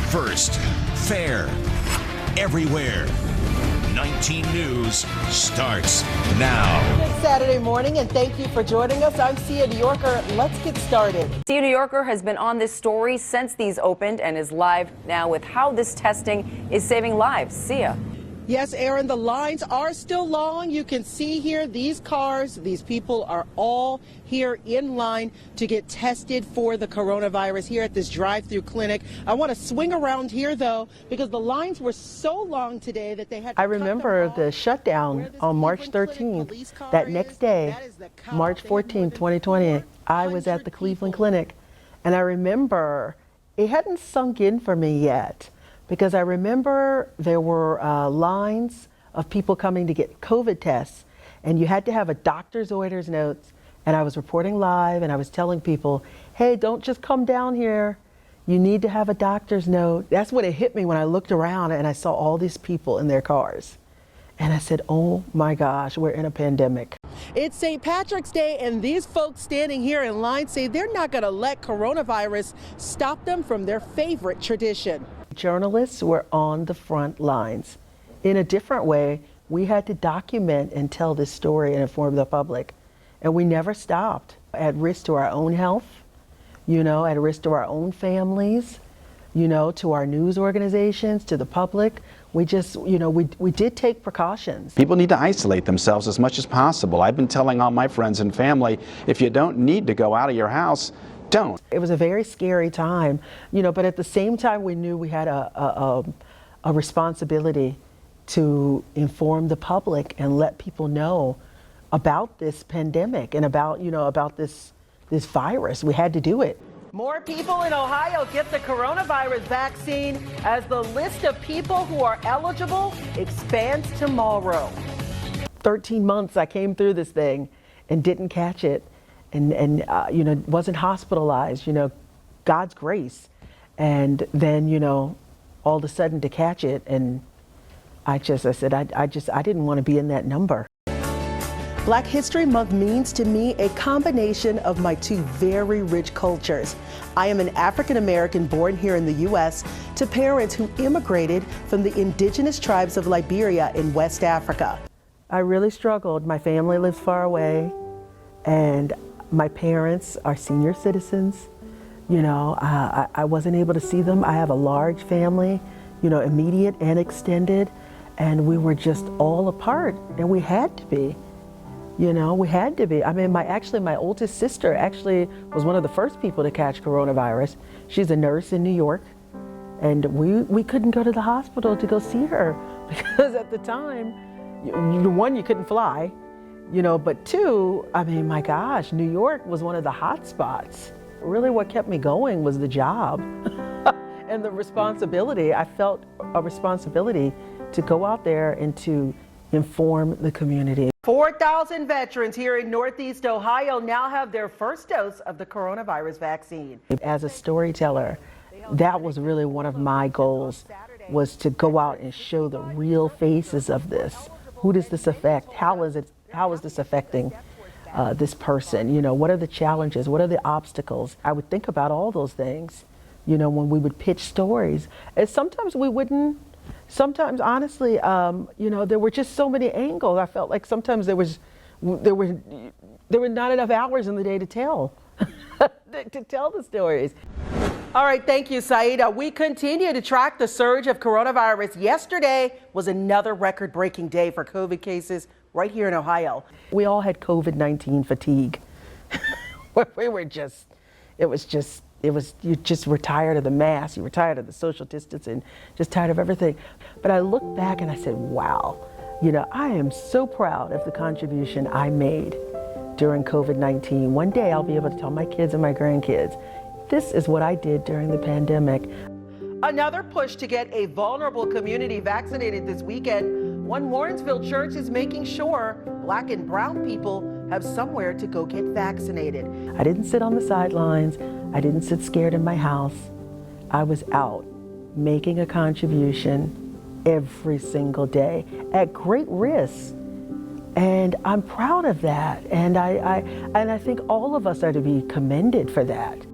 First, fair, everywhere. 19 News starts now. Good Saturday morning, and thank you for joining us. I'm Nyorkor. Let's get started. Nyorkor has been on this story since these opened and is live now with how this testing is saving lives. Sia. Yes, Aaron, the lines are still long. You can see here these cars, these people are all here in line to get tested for the coronavirus here at this drive-through clinic. I want to swing around here, though, because the lines were so long today that they had to I remember the shutdown on March 13th. That next day, March 14th, 2020, I was at the Cleveland Clinic. And I remember it hadn't sunk in for me yet, because I remember there were lines of people coming to get COVID tests, and you had to have a doctor's orders notes. And I was reporting live, and I was telling people, hey, don't just come down here. You need to have a doctor's note. That's when it hit me when I looked around and I saw all these people in their cars. And I said, oh my gosh, we're in a pandemic. It's St. Patrick's Day, and these folks standing here in line say they're not going to let coronavirus stop them from their favorite tradition. Journalists were on the front lines. In a different way, we had to document and tell this story and inform the public. And we never stopped, at risk to our own health, at risk to our own families, to our news organizations, to the public. We just, we did take precautions. People need to isolate themselves as much as possible. I've been telling all my friends and family, if you don't need to go out of your house, don't. It was a very scary time, but at the same time we knew we had a responsibility to inform the public and let people know about this pandemic and about this virus. We had to do it. More people in Ohio get the coronavirus vaccine as the list of people who are eligible expands tomorrow. 13 months I came through this thing and didn't catch it. And wasn't hospitalized, God's grace. And then, all of a sudden to catch it. And I said, I didn't want to be in that number. Black History Month means to me a combination of my two very rich cultures. I am an African American born here in the U.S. to parents who immigrated from the indigenous tribes of Liberia in West Africa. I really struggled. My family lives far away, and my parents are senior citizens. I wasn't able to see them. I have a large family, immediate and extended, and we were just all apart, and we had to be. We had to be. I mean, my oldest sister actually was one of the first people to catch coronavirus. She's a nurse in New York, and we couldn't go to the hospital to go see her because at the time, one, you couldn't fly, but two, I mean, my gosh, New York was one of the hot spots. Really what kept me going was the job and the responsibility. I felt a responsibility to go out there and to inform the community. 4,000 veterans here in Northeast Ohio now have their first dose of the coronavirus vaccine. As a storyteller, that was really one of my goals, was to go out and show the real faces of this. Who does this affect? How is this affecting this person? What are the challenges? What are the obstacles? I would think about all those things, when we would pitch stories. And sometimes we wouldn't. Sometimes, honestly, there were just so many angles. I felt like sometimes there were not enough hours in the day to tell the stories. All right, thank you, Saida. We continue to track the surge of coronavirus. Yesterday was another record-breaking day for COVID cases right here in Ohio. We all had COVID-19 fatigue. You just were tired of the mask, you were tired of the social distancing, just tired of everything. But I looked back and I said, wow, I am so proud of the contribution I made during COVID-19. One day I'll be able to tell my kids and my grandkids, this is what I did during the pandemic. Another push to get a vulnerable community vaccinated this weekend. One Warrensville church is making sure Black and brown people have somewhere to go get vaccinated. I didn't sit on the sidelines. I didn't sit scared in my house. I was out making a contribution every single day at great risk. And I'm proud of that. And I think all of us are to be commended for that.